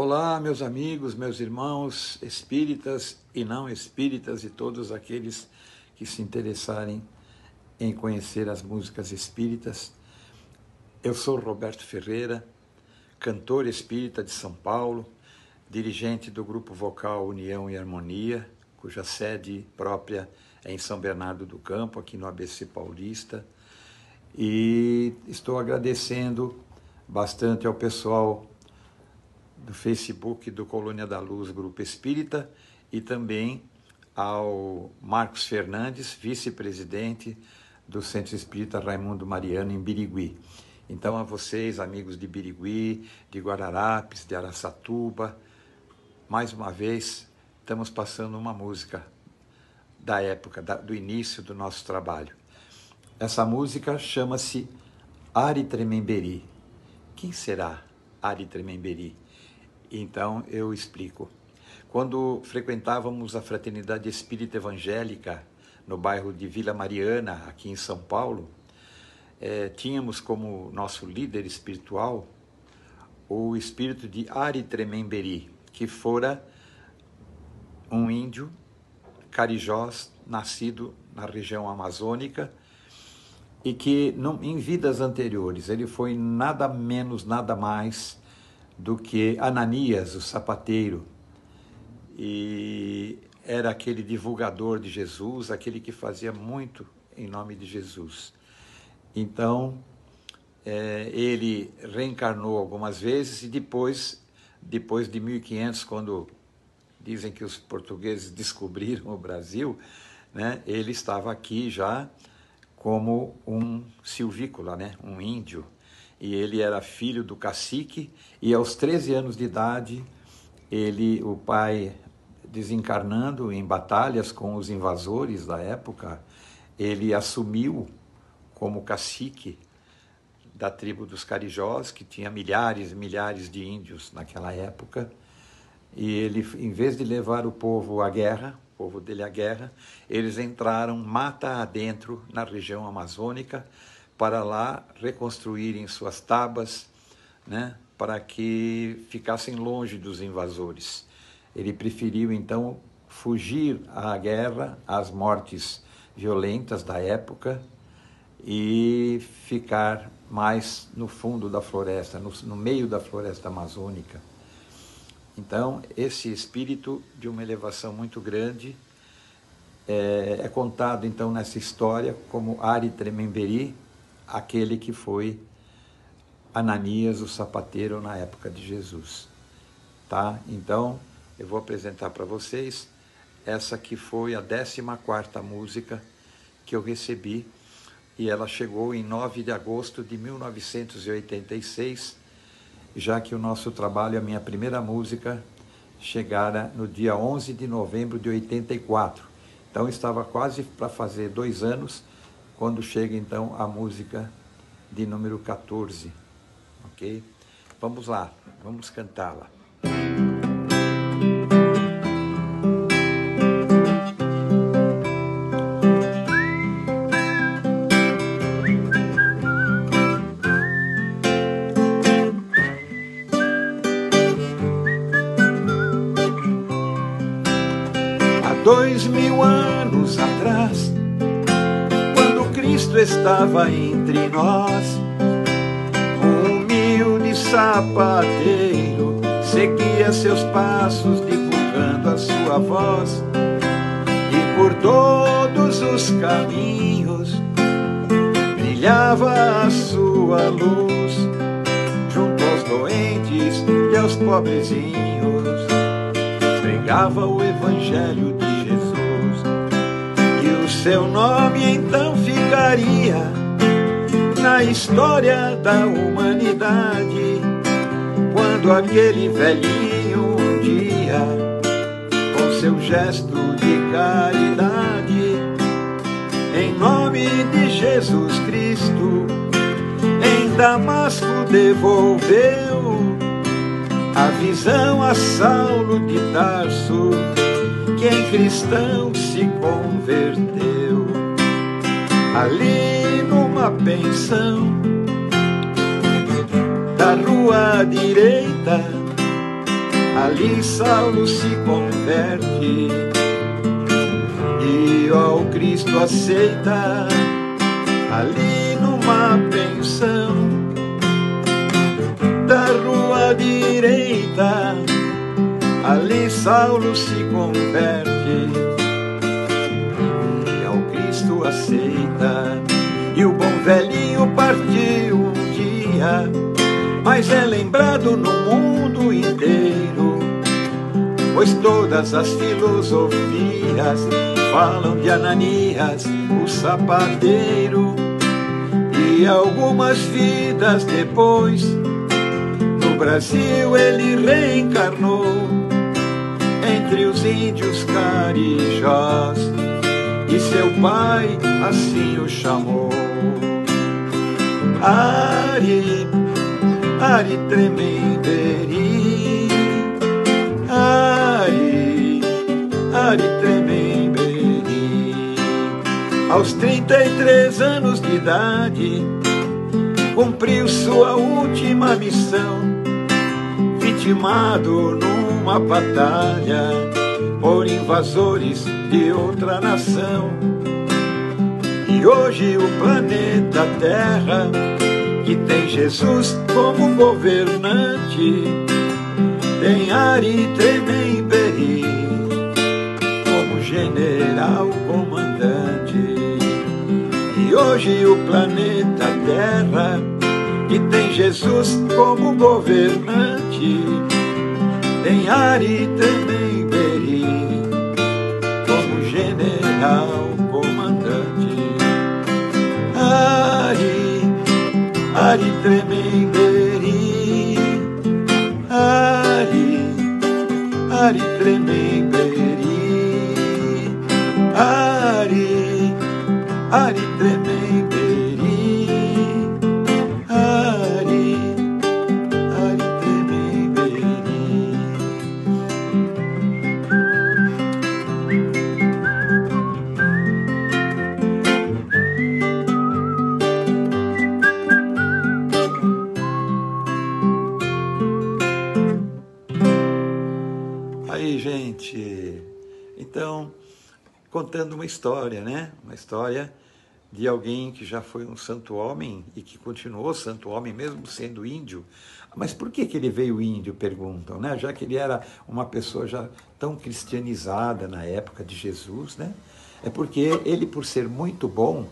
Olá, meus amigos, meus irmãos espíritas e não espíritas e todos aqueles que se interessarem em conhecer as músicas espíritas. Eu sou Roberto Ferreira, cantor espírita de São Paulo, dirigente do grupo vocal União e Harmonia, cuja sede própria é em São Bernardo do Campo, aqui no ABC Paulista. E estou agradecendo bastante ao pessoal do Facebook do Colônia da Luz, Grupo Espírita, e também ao Marcos Fernandes, vice-presidente do Centro Espírita Raimundo Mariano, em Birigui. Então, a vocês, amigos de Birigui, de Guararapes, de Araçatuba, mais uma vez, estamos passando uma música da época, do início do nosso trabalho. Essa música chama-se Ari Trememberi. Quem será Ari Trememberi? Então, eu explico. Quando frequentávamos a Fraternidade Espírita Evangélica, no bairro de Vila Mariana, aqui em São Paulo, tínhamos como nosso líder espiritual o espírito de Ari Trememberi, que fora um índio carijós, nascido na região amazônica, e que em vidas anteriores ele foi nada menos, nada mais do que Ananias, o sapateiro, e era aquele divulgador de Jesus, aquele que fazia muito em nome de Jesus. Então, ele reencarnou algumas vezes e depois de 1500, quando dizem que os portugueses descobriram o Brasil, né, ele estava aqui já como um silvícola, né, um índio. E ele era filho do cacique, e aos 13 anos de idade, o pai, desencarnando em batalhas com os invasores da época, ele assumiu como cacique da tribo dos carijós, que tinha milhares e milhares de índios naquela época, e ele, em vez de levar o povo à guerra, o povo dele à guerra, eles entraram mata adentro na região amazônica, para lá reconstruírem suas tabas, né, para que ficassem longe dos invasores. Ele preferiu, então, fugir à guerra, às mortes violentas da época, e ficar mais no fundo da floresta, no meio da floresta amazônica. Então, esse espírito de uma elevação muito grande é contado, então, nessa história como Ari Trememberi, aquele que foi Ananias, o sapateiro, na época de Jesus. Tá? Então, eu vou apresentar para vocês essa que foi a 14ª música que eu recebi, e ela chegou em 9 de agosto de 1986, já que o nosso trabalho, a minha primeira música, chegara no dia 11 de novembro de 84. Então, estava quase para fazer 2 anos, quando chega, então, a música de número 14, ok? Vamos lá, vamos cantá-la. Há 2000 anos atrás, Cristo estava entre nós, um humilde sapateiro seguia seus passos, divulgando a sua voz, e por todos os caminhos brilhava a sua luz, junto aos doentes e aos pobrezinhos, pregava o Evangelho de Jesus. E o seu nome então ficaria na história da humanidade, quando aquele velhinho um dia, com seu gesto de caridade, em nome de Jesus Cristo, em Damasco devolveu a visão a Saulo de Tarso, que em cristão se converteu. Ali numa pensão da rua direita, ali Saulo se converte e ao Cristo aceita, ali numa pensão da rua direita, ali Saulo se converte e ao Cristo aceita. E o bom velhinho partiu um dia, mas é lembrado no mundo inteiro, pois todas as filosofias falam de Ananias, o sapateiro. E algumas vidas depois, no Brasil ele reencarnou entre os índios carijós, e seu pai assim o chamou. Ari, Ari Trememberi, Ari, Ari Trememberi. Aos 33 anos de idade, cumpriu sua última missão, vitimado numa batalha por invasores de outra nação. E hoje o planeta Terra, que tem Jesus como governante, tem Ari Trememberi como general comandante. E hoje o planeta Terra, que tem Jesus como governante, tem Ari Trememberi como general comandante. Ari, Ari Trememberi, Ari, Ari Trememberi, Ari, Ari Trememberi, Ari, Ari Trememberi. Aí, gente, então, contando uma história, né? Uma história de alguém que já foi um santo homem e que continuou santo homem, mesmo sendo índio. Mas por que ele veio índio, perguntam, né? Já que ele era uma pessoa já tão cristianizada na época de Jesus, né? É porque ele, por ser muito bom,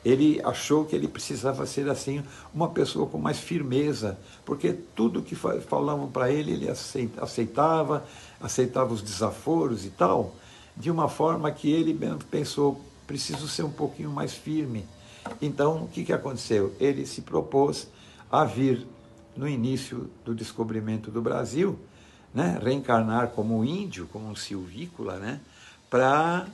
ele achou que ele precisava ser assim, uma pessoa com mais firmeza, porque tudo que falavam para ele, ele aceitava os desaforos e tal, de uma forma que ele mesmo pensou, preciso ser um pouquinho mais firme. Então, o que aconteceu? Ele se propôs a vir, no início do descobrimento do Brasil, né, reencarnar como índio, como um silvícola, né, para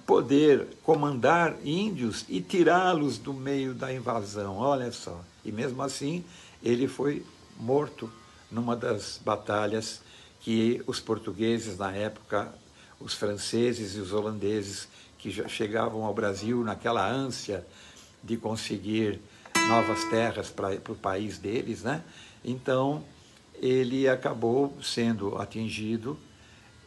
poder comandar índios e tirá-los do meio da invasão, olha só. E mesmo assim, ele foi morto numa das batalhas que os portugueses, na época, os franceses e os holandeses, que já chegavam ao Brasil naquela ânsia de conseguir novas terras para o país deles, né? Então, ele acabou sendo atingido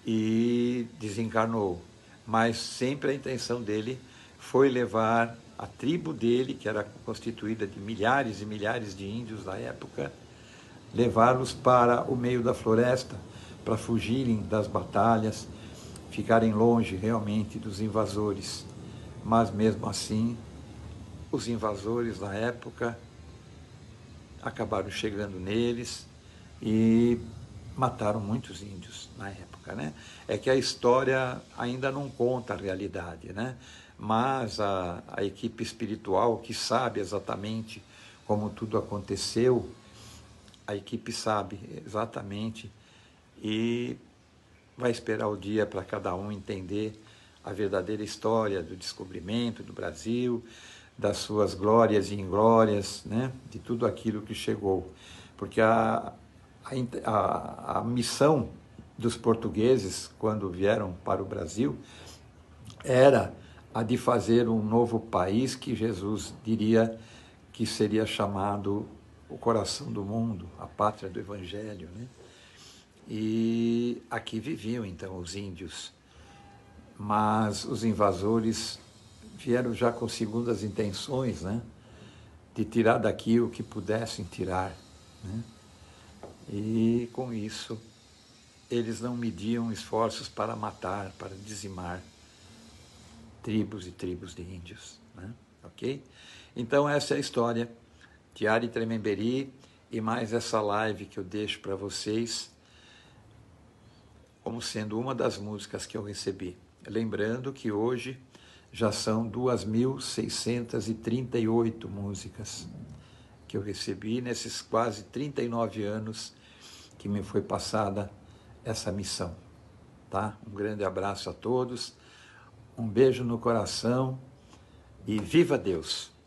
e desencarnou. Mas sempre a intenção dele foi levar a tribo dele, que era constituída de milhares e milhares de índios da época, levá-los para o meio da floresta, para fugirem das batalhas, ficarem longe realmente dos invasores. Mas mesmo assim, os invasores da época acabaram chegando neles e mataram muitos índios na época, né? É que a história ainda não conta a realidade, né? Mas a equipe espiritual, que sabe exatamente como tudo aconteceu, a equipe sabe exatamente e vai esperar o dia para cada um entender a verdadeira história do descobrimento do Brasil, das suas glórias e inglórias, né? De tudo aquilo que chegou. Porque a missão dos portugueses, quando vieram para o Brasil, era a de fazer um novo país que Jesus diria que seria chamado o coração do mundo, a pátria do Evangelho, né? E aqui viviam então os índios, mas os invasores vieram já com segundas intenções, né, de tirar daqui o que pudessem tirar, né? E com isso eles não mediam esforços para matar, para dizimar tribos e tribos de índios, né? Ok? Então essa é a história de Ari Trememberi e mais essa live que eu deixo para vocês como sendo uma das músicas que eu recebi. Lembrando que hoje já são 2.638 músicas que eu recebi nesses quase 39 anos que me foi passada essa missão, tá? Um grande abraço a todos, um beijo no coração e viva Deus!